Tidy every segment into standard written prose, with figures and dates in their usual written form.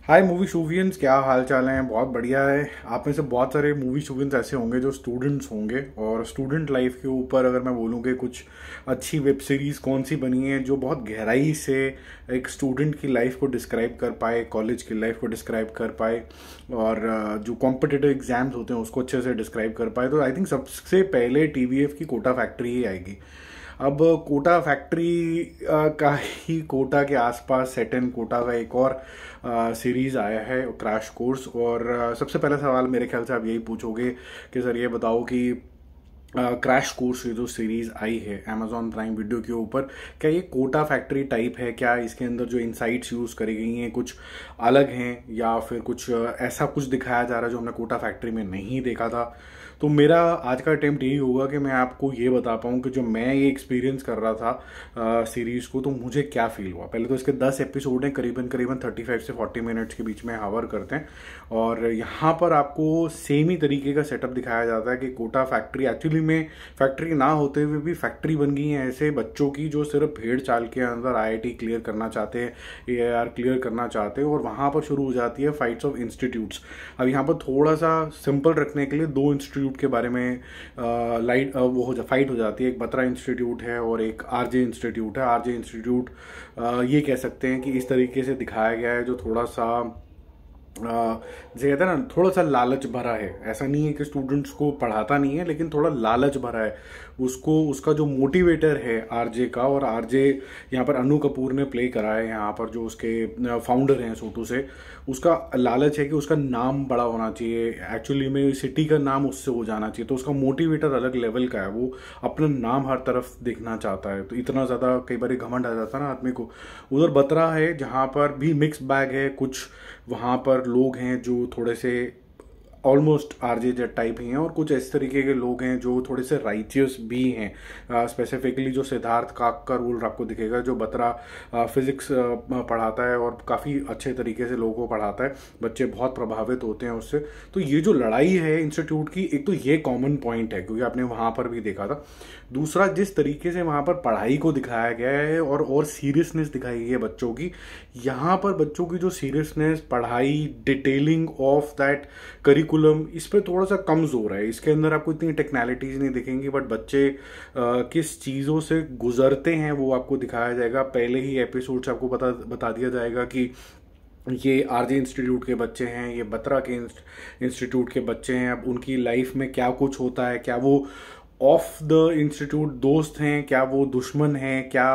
हाय movie शूवियंस, क्या हाल चाल है। बहुत बढ़िया है। आप में से बहुत सारे मूवी शूवियंस ऐसे होंगे जो स्टूडेंट्स होंगे, और स्टूडेंट लाइफ के ऊपर अगर मैं बोलूँ कि कुछ अच्छी वेब सीरीज़ कौन सी बनी है जो बहुत गहराई से एक स्टूडेंट की लाइफ को डिस्क्राइब कर पाए, कॉलेज की लाइफ को डिस्क्राइब कर पाए, और जो कॉम्पिटिटिव एग्जाम्स होते हैं उसको अच्छे से डिस्क्राइब कर पाए, तो आई थिंक सबसे पहले टीवीएफ की कोटा फैक्ट्री ही आएगी। अब कोटा फैक्ट्री का ही कोटा के आसपास सेट इन कोटा का एक और सीरीज़ आया है, क्रैश कोर्स। और सबसे पहला सवाल मेरे ख्याल से आप यही पूछोगे कि सर ये बताओ कि क्रैश कोर्स ये जो सीरीज़ आई है अमेजॉन प्राइम वीडियो के ऊपर, क्या ये कोटा फैक्ट्री टाइप है? क्या इसके अंदर जो इनसाइट्स यूज़ करी गई हैं कुछ अलग हैं, या फिर कुछ ऐसा कुछ दिखाया जा रहा है जो हमने कोटा फैक्ट्री में नहीं देखा था? तो मेरा आज का अटेम्प्ट यही होगा कि मैं आपको ये बता पाऊँ कि जो मैं ये एक्सपीरियंस कर रहा था सीरीज़ को, तो मुझे क्या फील हुआ। पहले तो इसके 10 एपिसोड हैं, करीबन करीबन 35 से 40 मिनट्स के बीच में हावर करते हैं, और यहाँ पर आपको सेम ही तरीके का सेटअप दिखाया जाता है कि कोटा फैक्ट्री एक्चुअली में फैक्ट्री ना होते हुए भी फैक्ट्री बन गई है ऐसे बच्चों की जो सिर्फ भेड़ चाल के अंदर आईआईटी क्लियर करना चाहते हैं, एआईआर क्लियर करना चाहते हैं, और वहाँ पर शुरू हो जाती है फाइट्स ऑफ इंस्टीट्यूट्स। अब यहाँ पर थोड़ा सा सिंपल रखने के लिए दो इंस्टीट्यूट के बारे में फाइट हो जाती है। एक बत्रा इंस्टीट्यूट है और एक आरजे इंस्टीट्यूट है। आरजे इंस्टीट्यूट ये कह सकते हैं कि इस तरीके से दिखाया गया है जो थोड़ा सा जैसे कहते हैं ना, थोड़ा सा लालच भरा है। ऐसा नहीं है कि स्टूडेंट्स को पढ़ाता नहीं है, लेकिन थोड़ा लालच भरा है उसको। उसका जो मोटिवेटर है आरजे का, और आरजे यहाँ पर अनु कपूर ने प्ले करा है, यहाँ पर जो उसके फाउंडर हैं सोटू से, उसका लालच है कि उसका नाम बड़ा होना चाहिए, एक्चुअली में सिटी का नाम उससे हो जाना चाहिए। तो उसका मोटिवेटर अलग लेवल का है, वो अपना नाम हर तरफ देखना चाहता है। तो इतना ज़्यादा कई बार घमंड आ जाता है ना आदमी को। उधर बत्रा है जहाँ पर भी मिक्स बैग है, कुछ वहाँ पर लोग हैं जो थोड़े से ऑलमोस्ट आरजे जेट टाइप ही हैं, और कुछ इस तरीके के लोग हैं जो थोड़े से राइचियस भी हैं। स्पेसिफिकली जो सिद्धार्थ काक का रोल आपको दिखेगा, जो बत्रा फिजिक्स पढ़ाता है और काफ़ी अच्छे तरीके से लोगों को पढ़ाता है, बच्चे बहुत प्रभावित होते हैं उससे। तो ये जो लड़ाई है इंस्टीट्यूट की, एक तो ये कॉमन पॉइंट है क्योंकि आपने वहाँ पर भी देखा था। दूसरा, जिस तरीके से वहाँ पर पढ़ाई को दिखाया गया है और सीरियसनेस दिखाई गई है बच्चों की, यहाँ पर बच्चों की जो सीरियसनेस, पढ़ाई, डिटेलिंग ऑफ दैट करिकुलम, इस पर थोड़ा सा कम जोर है। इसके अंदर आपको इतनी टेक्नैलिटीज नहीं दिखेंगी, बट बच्चे किस चीज़ों से गुजरते हैं वो आपको दिखाया जाएगा। पहले ही एपिसोड से आपको बता दिया जाएगा कि ये आरजे इंस्टीट्यूट के बच्चे हैं, ये बत्रा के इंस्टीट्यूट के बच्चे हैं। अब उनकी लाइफ में क्या कुछ होता है, क्या वो ऑफ द इंस्टीट्यूट दोस्त हैं, क्या वो दुश्मन हैं, क्या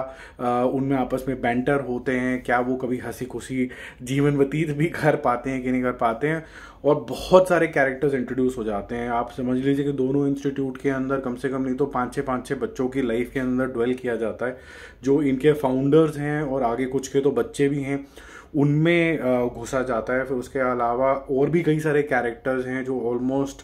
उनमें आपस में बैंटर होते हैं, क्या वो कभी हंसी खुशी जीवन व्यतीत भी कर पाते हैं कि नहीं कर पाते हैं। और बहुत सारे कैरेक्टर्स इंट्रोड्यूस हो जाते हैं। आप समझ लीजिए कि दोनों इंस्टीट्यूट के अंदर कम से कम नहीं तो पाँच छः बच्चों की लाइफ के अंदर ड्वेल किया जाता है, जो इनके फाउंडर्स हैं और आगे कुछ के तो बच्चे भी हैं, उनमें घुसा जाता है। फिर उसके अलावा और भी कई सारे कैरेक्टर्स हैं जो ऑलमोस्ट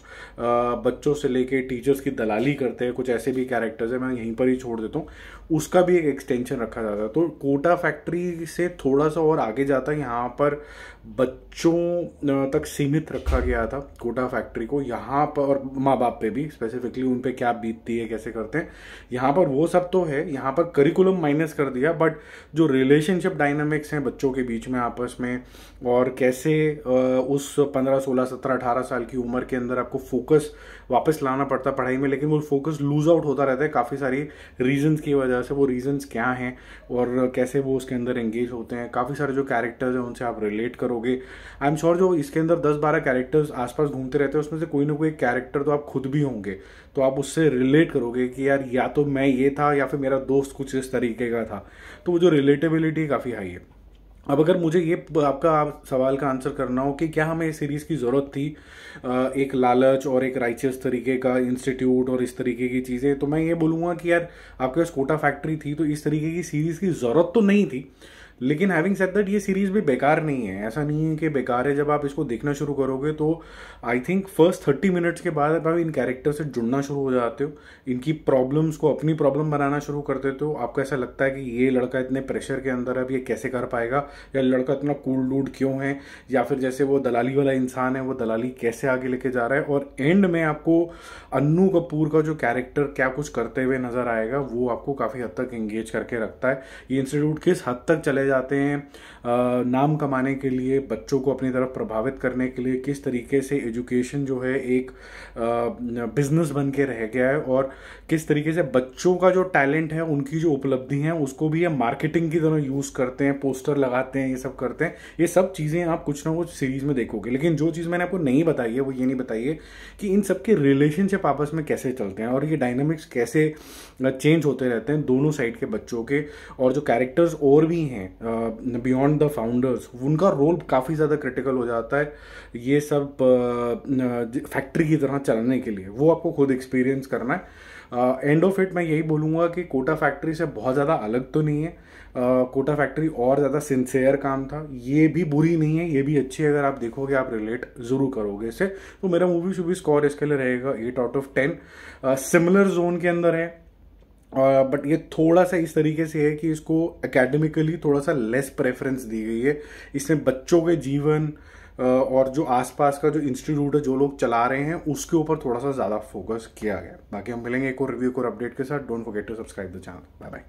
बच्चों से लेके टीचर्स की दलाली करते हैं। कुछ ऐसे भी कैरेक्टर्स हैं, मैं यहीं पर ही छोड़ देता हूँ, उसका भी एक एक्सटेंशन रखा जाता है। तो कोटा फैक्ट्री से थोड़ा सा और आगे जाता है, यहाँ पर बच्चों तक सीमित रखा गया था कोटा फैक्ट्री को। यहाँ पर और माँ बाप पे भी स्पेसिफिकली उन पे क्या बीतती है, कैसे करते हैं, यहाँ पर वो सब तो है। यहाँ पर करिकुलम माइनस कर दिया, बट जो रिलेशनशिप डायनामिक्स हैं बच्चों के बीच में आपस में, और कैसे उस 15, 16, 17, 18 साल की उम्र के अंदर आपको फोकस वापस लाना पड़ता है पढ़ाई में, लेकिन वो फोकस लूज आउट होता रहता है काफ़ी सारी रीजंस की वजह से। वो रीजंस क्या हैं और कैसे वो उसके अंदर एंगेज होते हैं, काफ़ी सारे जो कैरेक्टर्स हैं उनसे आप रिलेट करोगे। आई एम श्योर जो इसके अंदर 10-12 कैरेक्टर्स आसपास घूमते रहते हैं, उसमें से कोई ना कोई कैरेक्टर तो आप खुद भी होंगे, तो आप उससे रिलेट करोगे कि यार या तो मैं ये था या फिर मेरा दोस्त कुछ इस तरीके का था। तो वो जो रिलेटेबिलिटी काफ़ी हाई है। अब अगर मुझे ये आपका सवाल का आंसर करना हो कि क्या हमें इस सीरीज़ की ज़रूरत थी, एक लालच और एक राइचियस तरीके का इंस्टीट्यूट और इस तरीके की चीज़ें, तो मैं ये बोलूँगा कि यार आपके पास कोटा फैक्ट्री थी तो इस तरीके की सीरीज़ की ज़रूरत तो नहीं थी। लेकिन हैविंग सेड दैट, ये सीरीज़ भी बेकार नहीं है। ऐसा नहीं है कि बेकार है। जब आप इसको देखना शुरू करोगे तो आई थिंक फर्स्ट 30 मिनट्स के बाद आप इन कैरेक्टर से जुड़ना शुरू हो जाते हो, इनकी प्रॉब्लम्स को अपनी प्रॉब्लम बनाना शुरू कर देते हो। आपको ऐसा लगता है कि ये लड़का इतने प्रेशर के अंदर है, अब ये कैसे कर पाएगा, या लड़का इतना कूल डूड क्यों है, या फिर जैसे वो दलाली वाला इंसान है वो दलाली कैसे आगे लेके जा रहा है। और एंड में आपको अन्नू कपूर का जो कैरेक्टर क्या कुछ करते हुए नजर आएगा, वो आपको काफ़ी हद तक एंगेज करके रखता है। ये इंस्टीट्यूट किस हद तक चले जाते हैं नाम कमाने के लिए, बच्चों को अपनी तरफ प्रभावित करने के लिए। किस तरीके से एजुकेशन जो है एक बिजनेस बन के रह गया है, और किस तरीके से बच्चों का जो टैलेंट है, उनकी जो उपलब्धि है, उसको भी ये मार्केटिंग की तरह यूज़ करते हैं, पोस्टर लगाते हैं, ये सब करते हैं। ये सब चीज़ें आप कुछ ना कुछ सीरीज में देखोगे। लेकिन जो चीज़ मैंने आपको नहीं बताई है वो ये नहीं बताई है कि इन सब के रिलेशनशिप आपस में कैसे चलते हैं और ये डायनामिक्स कैसे चेंज होते रहते हैं दोनों साइड के बच्चों के। और जो कैरेक्टर्स और भी हैं बियॉन्ड द फाउंडर्स, उनका रोल काफ़ी ज़्यादा क्रिटिकल हो जाता है ये सब फैक्ट्री की तरह चलने के लिए। वो आपको खुद एक्सपीरियंस करना है। एंड ऑफ इट मैं यही बोलूँगा कि कोटा फैक्ट्री से बहुत ज़्यादा अलग तो नहीं है। कोटा फैक्ट्री और ज़्यादा सिंसियर काम था। ये भी बुरी नहीं है, ये भी अच्छी है। अगर आप देखोगे आप रिलेट ज़रूर करोगे इससे। तो मेरा मूवी शुभी स्कोर इसके लिए रहेगा 8/10। सिमिलर जोन के अंदर है, बट ये थोड़ा सा इस तरीके से है कि इसको एकेडमिकली थोड़ा सा लेस प्रेफरेंस दी गई है। इसमें बच्चों के जीवन और जो आसपास का जो इंस्टीट्यूट है, जो लोग चला रहे हैं, उसके ऊपर थोड़ा सा ज़्यादा फोकस किया गया। बाकी हम मिलेंगे एक और रिव्यू और अपडेट के साथ। Don't forget to subscribe the channel. Bye bye.